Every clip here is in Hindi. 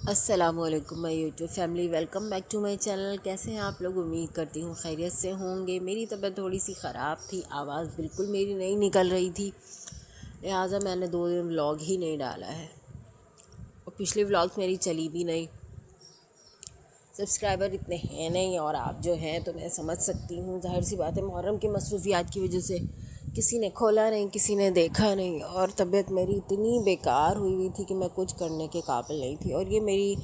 अस्सलामुअलैकुम my YouTube family, welcome back to my channel. कैसे हैं आप लोग? उम्मीद करती हूँ खैरियत से होंगे। मेरी तबीयत थोड़ी सी ख़राब थी, आवाज़ बिल्कुल मेरी नहीं निकल रही थी, लिहाजा मैंने 2 दिन व्लॉग ही नहीं डाला है और पिछले व्लॉग्स मेरी चली भी नहीं। सब्सक्राइबर इतने हैं नहीं और आप जो हैं तो मैं समझ सकती हूँ, ज़ाहिर सी बात है मुहर्रम की मसरूफियात की वजह से किसी ने खोला नहीं, किसी ने देखा नहीं और तबीयत मेरी इतनी बेकार हुई थी कि मैं कुछ करने के काबिल नहीं थी। और ये मेरी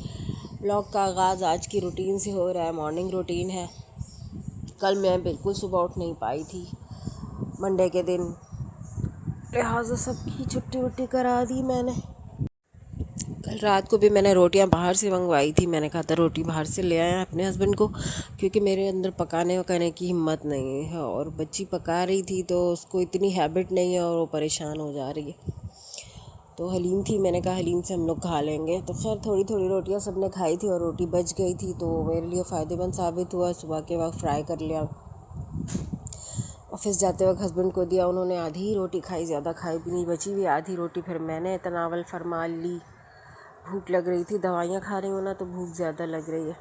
व्लॉग का आगाज़ आज की रूटीन से हो रहा है। मॉर्निंग रूटीन है। कल मैं बिल्कुल सुबह उठ नहीं पाई थी मंडे के दिन, लिहाजा सबकी छुट्टी वुट्टी करा दी मैंने। कल रात को भी मैंने रोटियां बाहर से मंगवाई थी। मैंने कहा था रोटी बाहर से ले आए अपने हस्बैंड को, क्योंकि मेरे अंदर पकाने वकाने की हिम्मत नहीं है और बच्ची पका रही थी तो उसको इतनी हैबिट नहीं है और वो परेशान हो जा रही है। तो हलीम थी, मैंने कहा हलीम से हम लोग खा लेंगे। तो खैर थोड़ी थोड़ी रोटियां सबने खाई थी और रोटी बच गई थी तो मेरे लिए फ़ायदेमंद साबित हुआ। सुबह के वक्त फ्राई कर लिया, ऑफिस जाते वक्त हस्बैंड को दिया, उन्होंने आधी ही रोटी खाई, ज़्यादा खाई भी नहीं, बची हुई आधी रोटी फिर मैंने तनावल फरमा ली। भूख लग रही थी, दवाइयाँ खा रही हूँ ना तो भूख ज़्यादा लग रही है।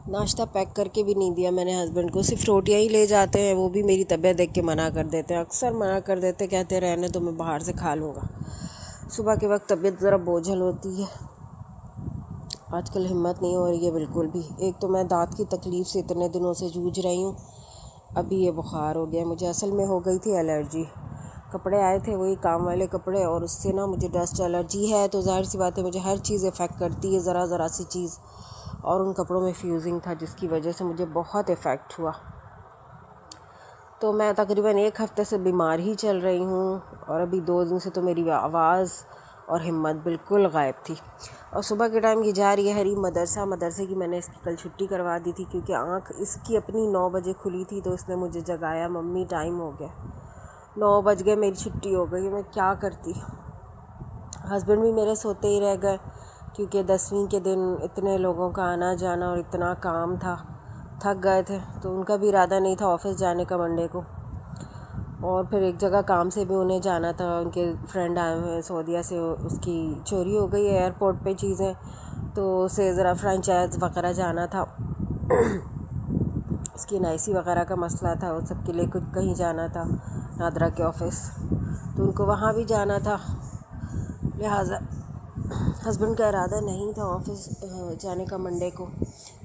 नाश्ता पैक करके भी नहीं दिया मैंने हस्बैंड को, सिर्फ रोटियां ही ले जाते हैं, वो भी मेरी तबीयत देख के मना कर देते हैं, अक्सर मना कर देते, कहते रहने तो मैं बाहर से खा लूँगा। सुबह के वक्त तबीयत ज़रा बोझल होती है, आजकल हिम्मत नहीं हो रही है बिल्कुल भी। एक तो मैं दांत की तकलीफ़ से इतने दिनों से जूझ रही हूँ, अभी ये बुखार हो गया मुझे। असल में हो गई थी एलर्जी, कपड़े आए थे वही काम वाले कपड़े और उससे ना मुझे डस्ट एलर्जी है, तो ज़ाहिर सी बात है मुझे हर चीज़ इफ़ेक्ट करती है, ज़रा ज़रा सी चीज़। और उन कपड़ों में फ्यूजिंग था जिसकी वजह से मुझे बहुत इफ़ेक्ट हुआ। तो मैं तकरीबन 1 हफ़्ते से बीमार ही चल रही हूँ और अभी 2 दिन से तो मेरी आवाज़ और हिम्मत बिल्कुल गायब थी। और सुबह के टाइम ये जा रही है हरीम मदरसे की मैंने इसकी कल छुट्टी करवा दी थी, क्योंकि आँख इसकी अपनी 9 बजे खुली थी तो इसने मुझे जगाया, मम्मी टाइम हो गया। 9 बज गए, मेरी छुट्टी हो गई, मैं क्या करती। हस्बैंड भी मेरे सोते ही रह गए, क्योंकि 10वीं के दिन इतने लोगों का आना जाना और इतना काम था, थक गए थे, तो उनका भी इरादा नहीं था ऑफ़िस जाने का मंडे को। और फिर एक जगह काम से भी उन्हें जाना था, उनके फ्रेंड आए हुए हैं सऊदीया से, उसकी चोरी हो गई है एयरपोर्ट पे चीज़ें, तो उसे ज़रा फ्रेंचाइज वगैरह जाना था उसकी एनआईसी वगैरह का मसला था, उस सब के लिए कुछ कहीं जाना था नादरा के ऑफ़िस, तो उनको वहाँ भी जाना था। लिहाजा हस्बैंड का इरादा नहीं था ऑफ़िस जाने का मंडे को,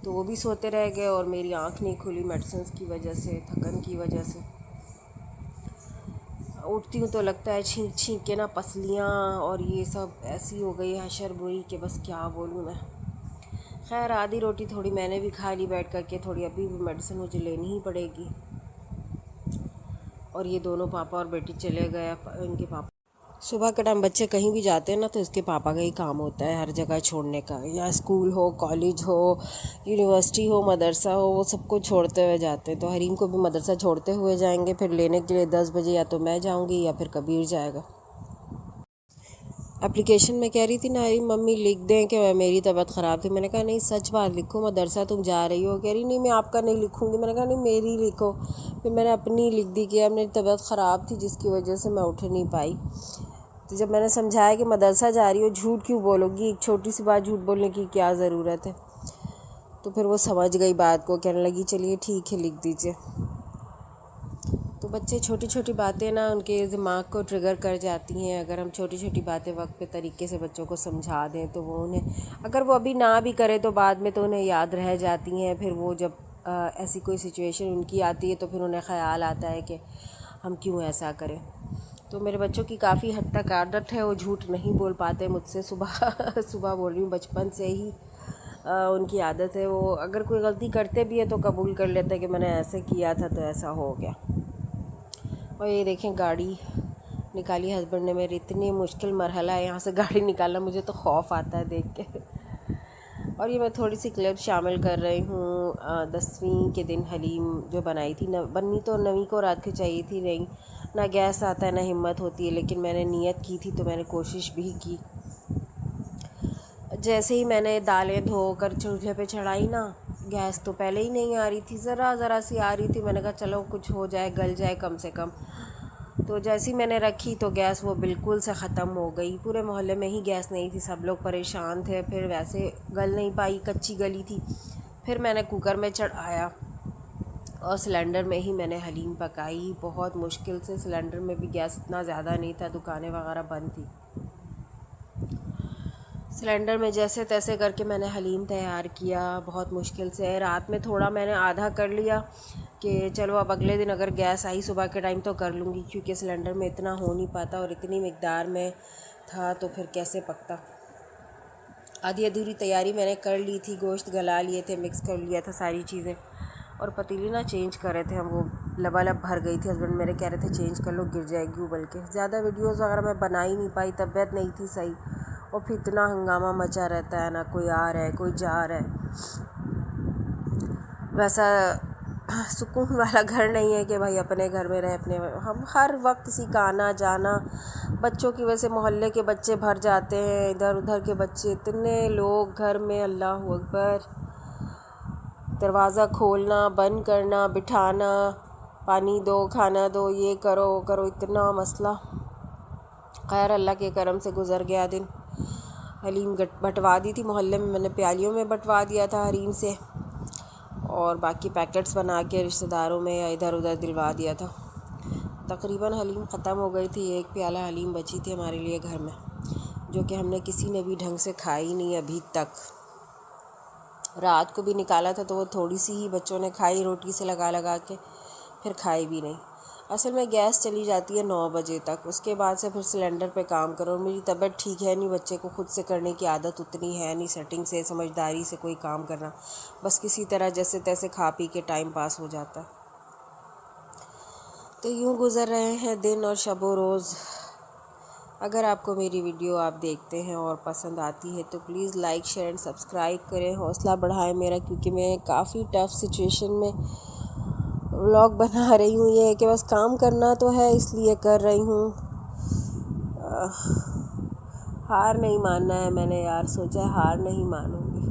तो वो भी सोते रह गए और मेरी आँख नहीं खुली मेडिसिन की वजह से, थकन की वजह से। उठती हूँ तो लगता है छींक छींक के ना पसलियाँ और ये सब ऐसी हो गई है हशर बुरी कि बस क्या बोलूँ मैं। खैर आधी रोटी थोड़ी मैंने भी खा ली बैठ कर के, थोड़ी अभी भी मेडिसिन मुझे लेनी ही पड़ेगी। और ये दोनों पापा और बेटी चले गए, इनके पापा सुबह के टाइम बच्चे कहीं भी जाते हैं ना तो इसके पापा का ही काम होता है हर जगह छोड़ने का, या स्कूल हो, कॉलेज हो, यूनिवर्सिटी हो, मदरसा हो, वो सबको छोड़ते हुए जाते हैं। तो हरीम को भी मदरसा छोड़ते हुए जाएंगे, फिर लेने के लिए 10 बजे या तो मैं जाऊंगी या फिर कबीर जाएगा। एप्लीकेशन में कह रही थी ना हरीम मम्मी लिख दें कि मेरी तबीयत ख़राब थी, मैंने कहा नहीं सच बात लिखो, मदरसा तुम जा रही हो। कह रही नहीं मैं आपका नहीं लिखूंगी, मैंने कहा नहीं मेरी लिखो। फिर मैंने अपनी लिख दी कि अब मेरी तबीयत ख़राब थी जिसकी वजह से मैं उठ नहीं पाई। तो जब मैंने समझाया कि मदरसा जा रही हो, झूठ क्यों बोलोगी, एक छोटी सी बात झूठ बोलने की क्या ज़रूरत है, तो फिर वो समझ गई बात को, कहने लगी चलिए ठीक है लिख दीजिए। तो बच्चे छोटी छोटी बातें ना उनके दिमाग को ट्रिगर कर जाती हैं। अगर हम छोटी छोटी बातें वक्त पे तरीके से बच्चों को समझा दें तो वो उन्हें, अगर वो अभी ना भी करे तो बाद में तो उन्हें याद रह जाती हैं। फिर वो जब ऐसी कोई सिचुएशन उनकी आती है तो फिर उन्हें ख़्याल आता है कि हम क्यों ऐसा करें। तो मेरे बच्चों की काफ़ी हद तक आदत है, वो झूठ नहीं बोल पाते मुझसे। सुबह सुबह बोल रही हूँ, बचपन से ही उनकी आदत है। वो अगर कोई गलती करते भी है तो कबूल कर लेते हैं कि मैंने ऐसे किया था तो ऐसा हो गया। और ये देखें गाड़ी निकाली हस्बैंड ने मेरी, इतनी मुश्किल मरहला है यहाँ से गाड़ी निकालना, मुझे तो खौफ आता है देख के। और ये मैं थोड़ी सी क्लिप शामिल कर रही हूँ 10वीं के दिन हलीम जो बनाई थी, बननी तो 9वीं को रात को चाहिए थी, नहीं ना गैस आता है ना हिम्मत होती है, लेकिन मैंने नियत की थी तो मैंने कोशिश भी की। जैसे ही मैंने दालें धोकर चूल्हे पे चढ़ाई ना, गैस तो पहले ही नहीं आ रही थी, ज़रा ज़रा सी आ रही थी। मैंने कहा चलो कुछ हो जाए, गल जाए कम से कम। तो जैसे ही मैंने रखी तो गैस वो बिल्कुल से ख़त्म हो गई। पूरे मोहल्ले में ही गैस नहीं थी, सब लोग परेशान थे। फिर वैसे गल नहीं पाई, कच्ची गली थी। फिर मैंने कुकर में चढ़ाया और सिलेंडर में ही मैंने हलीम पकाई। बहुत मुश्किल से, सिलेंडर में भी गैस इतना ज़्यादा नहीं था, दुकानें वगैरह बंद थी। सिलेंडर में जैसे तैसे करके मैंने हलीम तैयार किया, बहुत मुश्किल से। रात में थोड़ा मैंने आधा कर लिया कि चलो अब अगले दिन अगर गैस आई सुबह के टाइम तो कर लूँगी, क्योंकि सिलेंडर में इतना हो नहीं पाता और इतनी मिकदार में था तो फिर कैसे पकता। आधी अधूरी तैयारी मैंने कर ली थी, गोश्त गला लिए थे, मिक्स कर लिया था सारी चीज़ें। और पतीली ना चेंज कर रहे थे हम, वो लबालब भर गई थी। हस्बैंड मेरे कह रहे थे चेंज कर लो, गिर जाएगी उबल के। ज़्यादा वीडियोज़ वगैरह मैं बना ही नहीं पाई, तबीयत नहीं थी सही। और फिर इतना हंगामा मचा रहता है ना, कोई आ रहा है कोई जा रहा है। वैसा सुकून वाला घर नहीं है कि भाई अपने घर में रहे। हम हर वक्त किसी का आना जाना, बच्चों की वजह से मोहल्ले के बच्चे भर जाते हैं, इधर उधर के बच्चे, इतने लोग घर में, अल्लाह अकबर। दरवाज़ा खोलना बंद करना, बिठाना, पानी दो, खाना दो, ये करो वो करो, इतना मसला। खैर अल्लाह के करम से गुज़र गया दिन। हलीम बंटवा दी थी मोहल्ले में, मैंने प्यालियों में बंटवा दिया था हलीम से, और बाकी पैकेट्स बना के रिश्तेदारों में या इधर उधर दिलवा दिया था। तकरीबन हलीम ख़त्म हो गई थी, एक प्याला हलीम बची थी हमारे लिए घर में, जो कि हमने किसी ने भी ढंग से खाई नहीं अभी तक। रात को भी निकाला था तो वो थोड़ी सी ही बच्चों ने खाई, रोटी से लगा लगा के, फिर खाई भी नहीं। असल में गैस चली जाती है 9 बजे तक, उसके बाद से फिर सिलेंडर पे काम करो। और मेरी तबीयत ठीक है नहीं, बच्चे को खुद से करने की आदत उतनी है नहीं, सेटिंग से समझदारी से कोई काम करना, बस किसी तरह जैसे तैसे खा पी के टाइम पास हो जाता। तो यूँ गुज़र रहे हैं दिन और शब व रोज़। अगर आपको मेरी वीडियो आप देखते हैं और पसंद आती है तो please like share and subscribe करें, हौसला बढ़ाएं मेरा, क्योंकि मैं काफ़ी टफ़ सिचुएशन में व्लॉग बना रही हूँ। ये है कि बस काम करना तो है, इसलिए कर रही हूँ। हार नहीं मानना है मैंने यार, सोचा है हार नहीं मानूँगी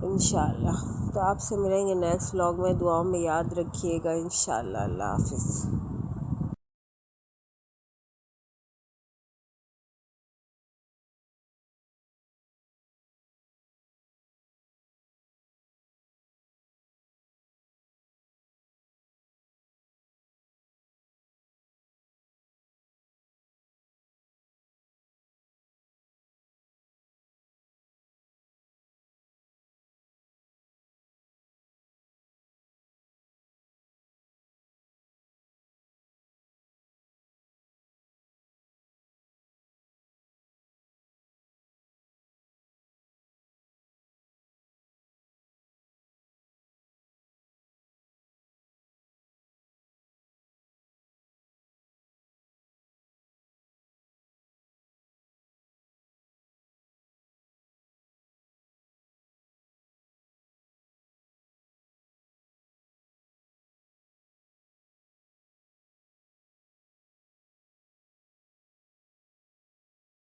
इंशाल्लाह। तो आपसे मिलेंगे नेक्स्ट व्लॉग में, दुआओं में याद रखिएगा इंशाल्लाह। अल्लाह हाफ़िज़।